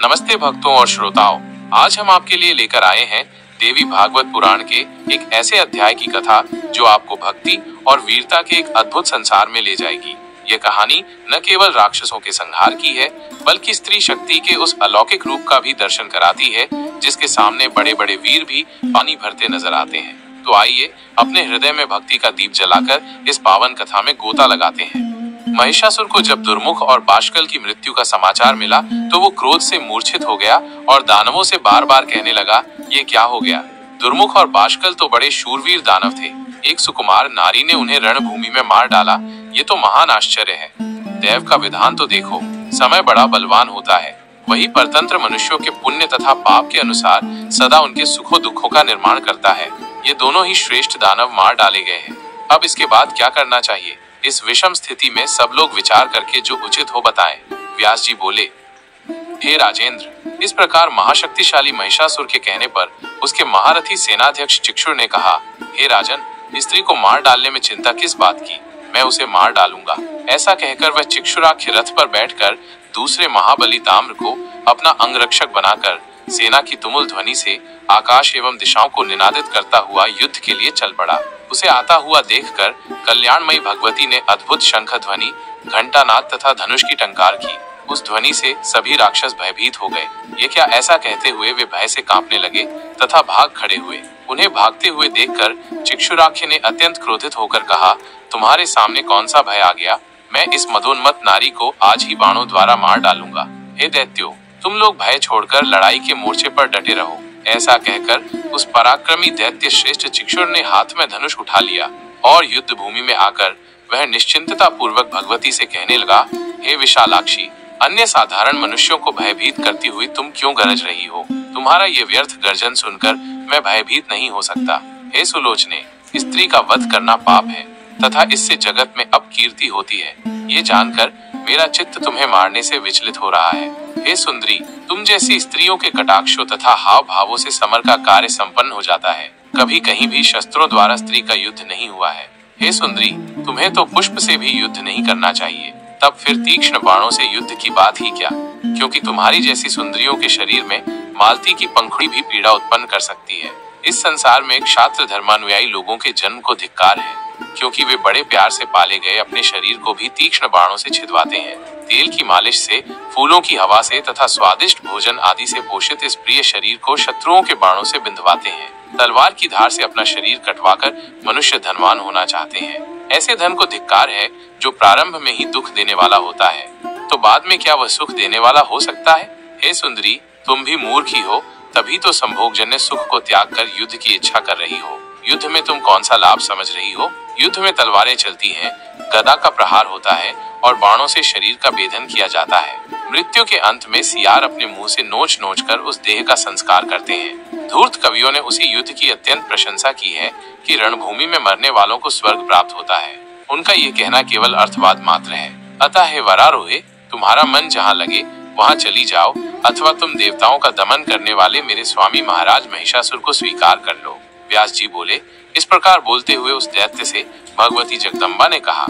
नमस्ते भक्तों और श्रोताओं, आज हम आपके लिए लेकर आए हैं देवी भागवत पुराण के एक ऐसे अध्याय की कथा जो आपको भक्ति और वीरता के एक अद्भुत संसार में ले जाएगी। ये कहानी न केवल राक्षसों के संहार की है, बल्कि स्त्री शक्ति के उस अलौकिक रूप का भी दर्शन कराती है, जिसके सामने बड़े बड़े वीर भी पानी भरते नजर आते हैं। तो आइए अपने हृदय में भक्ति का दीप जलाकर इस पावन कथा में गोता लगाते हैं। महिषासुर को जब दुर्मुख और बाष्कल की मृत्यु का समाचार मिला तो वो क्रोध से मूर्छित हो गया और दानवों से बार बार कहने लगा, ये क्या हो गया। दुर्मुख और बाष्कल तो बड़े शूरवीर दानव थे। एक सुकुमार नारी ने उन्हें रणभूमि में मार डाला। ये तो महान आश्चर्य है। देव का विधान तो देखो, समय बड़ा बलवान होता है। वही परतंत्र मनुष्यों के पुण्य तथा पाप के अनुसार सदा उनके सुखों दुखों का निर्माण करता है। ये दोनों ही श्रेष्ठ दानव मार डाले गए हैं। अब इसके बाद क्या करना चाहिए। इस विषम स्थिति में सब लोग विचार करके जो उचित हो बताएं। व्यास जी बोले, हे राजेंद्र, इस प्रकार महाशक्तिशाली महिषासुर के कहने पर उसके महारथी सेनाध्यक्ष चिक्षुर ने कहा, हे राजन, स्त्री को मार डालने में चिंता किस बात की, मैं उसे मार डालूंगा। ऐसा कहकर वह चिक्षुराख्य रथ पर बैठकर दूसरे महाबली ताम्र को अपना अंगरक्षक बनाकर सेना की तुमुल ध्वनि से आकाश एवं दिशाओं को निनादित करता हुआ युद्ध के लिए चल पड़ा। उसे आता हुआ देखकर कल्याणमयी भगवती ने अद्भुत शंख ध्वनि, घंटानाद तथा धनुष की टंकार की। उस ध्वनि से सभी राक्षस भयभीत हो गए। ये क्या, ऐसा कहते हुए वे भय से कांपने लगे तथा भाग खड़े हुए। उन्हें भागते हुए देखकर चिक्षुराख्य ने अत्यंत क्रोधित होकर कहा, तुम्हारे सामने कौन सा भय आ गया। मैं इस मदोन्मत्त नारी को आज ही बाणों द्वारा मार डालूंगा। हे दैत्यो, तुम लोग भय छोड़कर लड़ाई के मोर्चे पर डटे रहो। ऐसा कहकर उस पराक्रमी दैत्य श्रेष्ठ चिक्षुर ने हाथ में धनुष उठा लिया और युद्ध भूमि में आकर वह निश्चिंतता पूर्वक भगवती से कहने लगा, हे विशालाक्षी, अन्य साधारण मनुष्यों को भयभीत करती हुई तुम क्यों गरज रही हो। तुम्हारा ये व्यर्थ गर्जन सुनकर मैं भयभीत नहीं हो सकता। हे सुलोचने, स्त्री का वध करना पाप है तथा इससे जगत में अपकीर्ति होती है। ये जानकर मेरा चित्त तुम्हें मारने से विचलित हो रहा है। हे सुंदरी, तुम जैसी स्त्रियों के कटाक्षों तथा हाव भावों से समर का कार्य संपन्न हो जाता है। कभी कहीं भी शस्त्रों द्वारा स्त्री का युद्ध नहीं हुआ है। हे सुंदरी, तुम्हें तो पुष्प से भी युद्ध नहीं करना चाहिए। तब फिर तीक्ष्ण बाणों से युद्ध की बात ही क्या, क्योंकि तुम्हारी जैसी सुंदरियों के शरीर में मालती की पंखुड़ी भी पीड़ा उत्पन्न कर सकती है। इस संसार में क्षात्र धर्मानुयायी लोगों के जन्म को धिक्कार है, क्योंकि वे बड़े प्यार से पाले गए अपने शरीर को भी तीक्ष्ण बाणों से छिदवाते हैं। तेल की मालिश से, फूलों की हवा से तथा स्वादिष्ट भोजन आदि से पोषित इस प्रिय शरीर को शत्रुओं के बाणों से बिंधवाते हैं। तलवार की धार से अपना शरीर कटवाकर मनुष्य धनवान होना चाहते हैं। ऐसे धन को धिक्कार है जो प्रारंभ में ही दुख देने वाला होता है, तो बाद में क्या वह सुख देने वाला हो सकता है। हे सुंदरी, तुम भी मूर्ख ही हो, तभी तो संभोगजन्य सुख को त्याग कर युद्ध की इच्छा कर रही हो। युद्ध में तुम कौन सा लाभ समझ रही हो। युद्ध में तलवारें चलती हैं, गदा का प्रहार होता है और बाणों से शरीर का भेदन किया जाता है। मृत्यु के अंत में सियार अपने मुंह से नोच नोच कर उस देह का संस्कार करते हैं। धूर्त कवियों ने उसी युद्ध की अत्यंत प्रशंसा की है कि रणभूमि में मरने वालों को स्वर्ग प्राप्त होता है। उनका ये कहना केवल अर्थवाद मात्र है। अतः हे वरारोहे, तुम्हारा मन जहाँ लगे वहाँ चली जाओ, अथवा तुम देवताओं का दमन करने वाले मेरे स्वामी महाराज महिषासुर को स्वीकार कर लो। व्यास जी बोले, इस प्रकार बोलते हुए उस दैत्य से भगवती जगदम्बा ने कहा,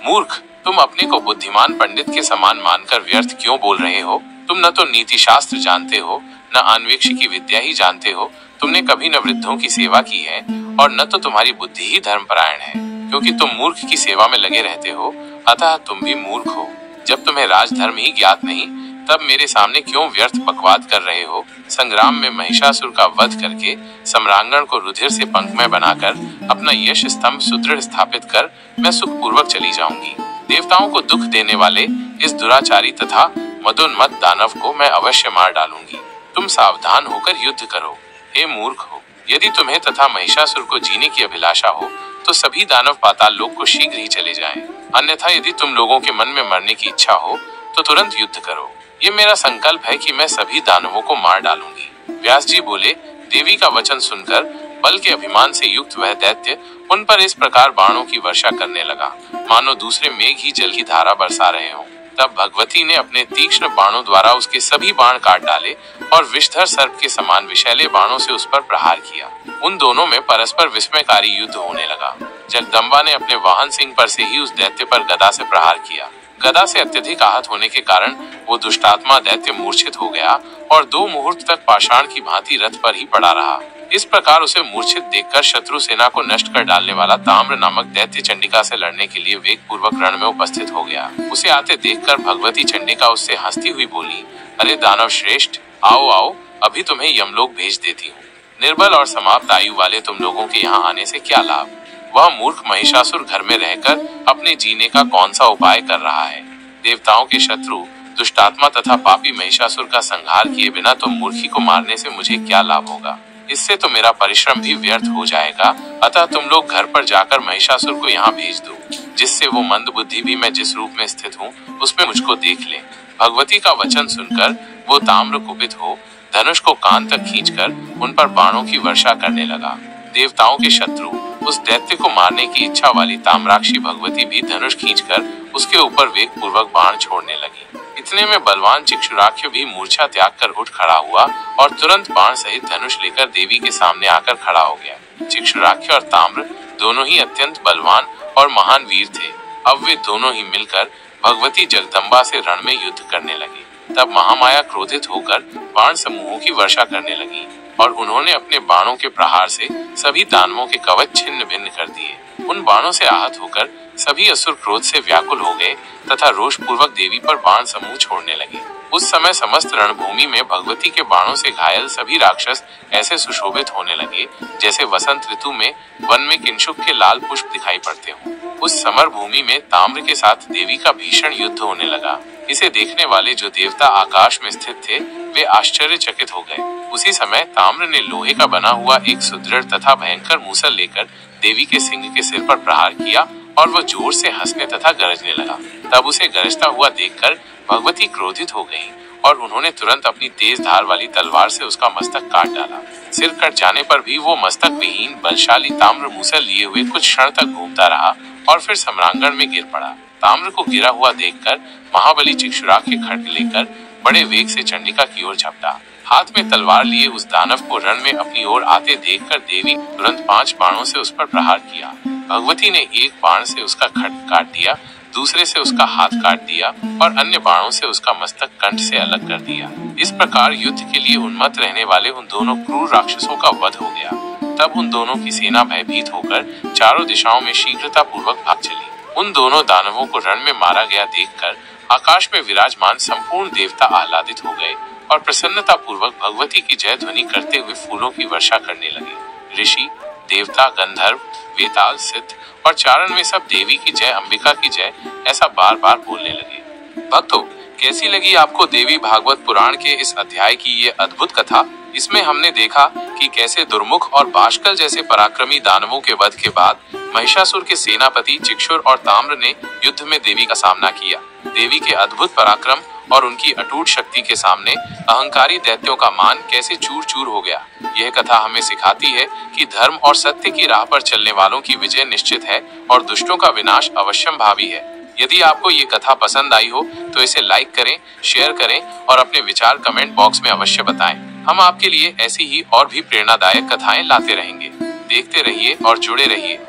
मूर्ख, तुम अपने को बुद्धिमान पंडित के समान मानकर व्यर्थ क्यों बोल रहे हो। तुम न तो नीति शास्त्र जानते हो, न अन्वेक्षी विद्या ही जानते हो। तुमने कभी न वृद्धों की सेवा की है और न तो तुम्हारी बुद्धि ही धर्मपरायण है। क्योंकि तुम मूर्ख की सेवा में लगे रहते हो, अतः तुम भी मूर्ख हो। जब तुम्हें राजधर्म ही ज्ञात नहीं, तब मेरे सामने क्यों व्यर्थ बकवाद कर रहे हो। संग्राम में महिषासुर का वध करके सम्रांगण को रुधिर से पंखमय बनाकर अपना यश स्तंभ सुदृढ़ स्थापित कर मैं सुखपूर्वक चली जाऊंगी। देवताओं को दुख देने वाले इस दुराचारी तथा मदोन्मत्त दानव को मैं अवश्य मार डालूंगी। तुम सावधान होकर युद्ध करो। हे मूर्ख हो, यदि तुम्हें तथा महिषासुर को जीने की अभिलाषा हो तो सभी दानव पाताल लोक को शीघ्र ही चले जाएं। अन्यथा यदि तुम लोगों के मन में मरने की इच्छा हो तो तुरंत युद्ध करो। ये मेरा संकल्प है कि मैं सभी दानवों को मार डालूंगी। व्यास जी बोले, देवी का वचन सुनकर बल के अभिमान से युक्त वह दैत्य उन पर इस प्रकार बाणों की वर्षा करने लगा, मानो दूसरे मेघ ही जल की धारा बरसा रहे हों। तब भगवती ने अपने तीक्ष्ण बाणों द्वारा उसके सभी बाण काट डाले और विषधर सर्प के समान विषैले बाणों से उस पर प्रहार किया। उन दोनों में परस्पर विस्मयकारी युद्ध होने लगा। जगदम्बा ने अपने वाहन सिंह पर से ही उस दैत्य पर गदा से प्रहार किया। गदा से अत्यधिक आहत होने के कारण वो दुष्टात्मा दैत्य मूर्छित हो गया और 2 मुहूर्त तक पाषाण की भांति रथ पर ही पड़ा रहा। इस प्रकार उसे मूर्छित देखकर शत्रु सेना को नष्ट कर डालने वाला ताम्र नामक दैत्य चंडिका से लड़ने के लिए वेग पूर्वक रण में उपस्थित हो गया। उसे आते देखकर भगवती चंडिका उससे हंसती हुई बोली, अरे दानव श्रेष्ठ, आओ आओ, अभी तुम्हें यमलोक भेज देती हूँ। निर्बल और समाप्त आयु वाले तुम लोगों के यहाँ आने से क्या लाभ? वह मूर्ख महिषासुर घर में रहकर अपने जीने का कौन सा उपाय कर रहा है? देवताओं के शत्रु दुष्टात्मा तथा पापी महिषासुर का संहार किए बिना तुम मूर्खी को मारने से मुझे क्या लाभ होगा? इससे तो मेरा परिश्रम भी व्यर्थ हो जाएगा। अतः तुम लोग घर पर जाकर महिषासुर को यहाँ भेज दो, जिससे वो मंद बुद्धि भी मैं जिस रूप में स्थित हूँ उसमें मुझको देख ले। भगवती का वचन सुनकर वो ताम्र कुपित हो धनुष को कान तक खींचकर उन पर बाणों की वर्षा करने लगा। देवताओं के शत्रु उस दैत्य को मारने की इच्छा वाली ताम्राक्षी भगवती भी धनुष खींचकर उसके ऊपर वेग पूर्वक बाण छोड़ने लगी। इतने में बलवान चिक्षुराक्ष भी मूर्छा त्याग कर उठ खड़ा हुआ और तुरंत बाण सहित धनुष लेकर देवी के सामने आकर खड़ा हो गया। चिक्षुराक्ष और ताम्र दोनों ही अत्यंत बलवान और महान वीर थे। अब वे दोनों ही मिलकर भगवती जगदम्बा से रण में युद्ध करने लगे। तब महामाया क्रोधित होकर बाण समूहों की वर्षा करने लगी और उन्होंने अपने बाणों के प्रहार से सभी दानवों के कवच छिन्न भिन्न कर दिए। उन बाणों से आहत होकर सभी असुर क्रोध से व्याकुल हो गए तथा रोष पूर्वक देवी पर बाण समूह छोड़ने लगे। उस समय समस्त रणभूमि में भगवती के बाणों से घायल सभी राक्षस ऐसे सुशोभित होने लगे जैसे वसंत ऋतु में वन में किंशुक के लाल पुष्प दिखाई पड़ते हों। उस समर भूमि में ताम्र के साथ देवी का भीषण युद्ध होने लगा। इसे देखने वाले जो देवता आकाश में स्थित थे वे आश्चर्यचकित हो गए। उसी समय ताम्र ने लोहे का बना हुआ एक सुदृढ़ तथा भयंकर मूसल लेकर देवी के सिंह के सिर पर प्रहार किया और वह जोर से हंसने तथा गरजने लगा। तब उसे गरजता हुआ देखकर भगवती क्रोधित हो गईं और उन्होंने तुरंत अपनी तेज धार वाली तलवार से उसका मस्तक काट डाला। सिर कट जाने पर भी वो मस्तक विहीन बलशाली ताम्र मूसल लिए हुए कुछ क्षण तक घूमता रहा और फिर सम्रांगण में गिर पड़ा। ताम्र को गिरा हुआ देखकर महाबली चिक्षुराक्ष खड्ग लेकर बड़े वेग से चंडिका की ओर झपटा। हाथ में तलवार लिए उस दानव को रण में अपनी ओर आते देखकर देवी तुरंत 5 बाणों से उस पर प्रहार किया। भगवती ने एक बाण से उसका खड्ग काट दिया, दूसरे से उसका हाथ काट दिया और अन्य बाणों से उसका मस्तक कंठ से अलग कर दिया। इस प्रकार युद्ध के लिए उन्मत्त रहने वाले उन दोनों क्रूर राक्षसों का वध हो गया। तब उन दोनों की सेना भयभीत होकर चारों दिशाओं में शीघ्रता पूर्वक भाग चली। उन दोनों दानवों को रण में मारा गया देखकर आकाश में विराजमान संपूर्ण देवता आह्लादित हो गए और प्रसन्नता पूर्वक भगवती की जय ध्वनि करते हुए फूलों की वर्षा करने लगे। ऋषि, देवता, गंधर्व, वेताल, सिद्ध और चारण में सब देवी की जय, अंबिका की जय ऐसा बार बार बोलने लगे। भक्तों, कैसी लगी आपको देवी भागवत पुराण के इस अध्याय की ये अद्भुत कथा? इसमें हमने देखा कि कैसे दुर्मुख और बाष्कल जैसे पराक्रमी दानवों के वध के बाद महिषासुर के सेनापति चिक्षुर और ताम्र ने युद्ध में देवी का सामना किया। देवी के अद्भुत पराक्रम और उनकी अटूट शक्ति के सामने अहंकारी दैत्यों का मान कैसे चूर चूर हो गया। यह कथा हमें सिखाती है कि धर्म और सत्य की राह पर चलने वालों की विजय निश्चित है और दुष्टों का विनाश अवश्यम भावी है। यदि आपको ये कथा पसंद आई हो तो इसे लाइक करें, शेयर करें और अपने विचार कमेंट बॉक्स में अवश्य बताएं। हम आपके लिए ऐसी ही और भी प्रेरणादायक कथाएं लाते रहेंगे। देखते रहिए और जुड़े रहिए।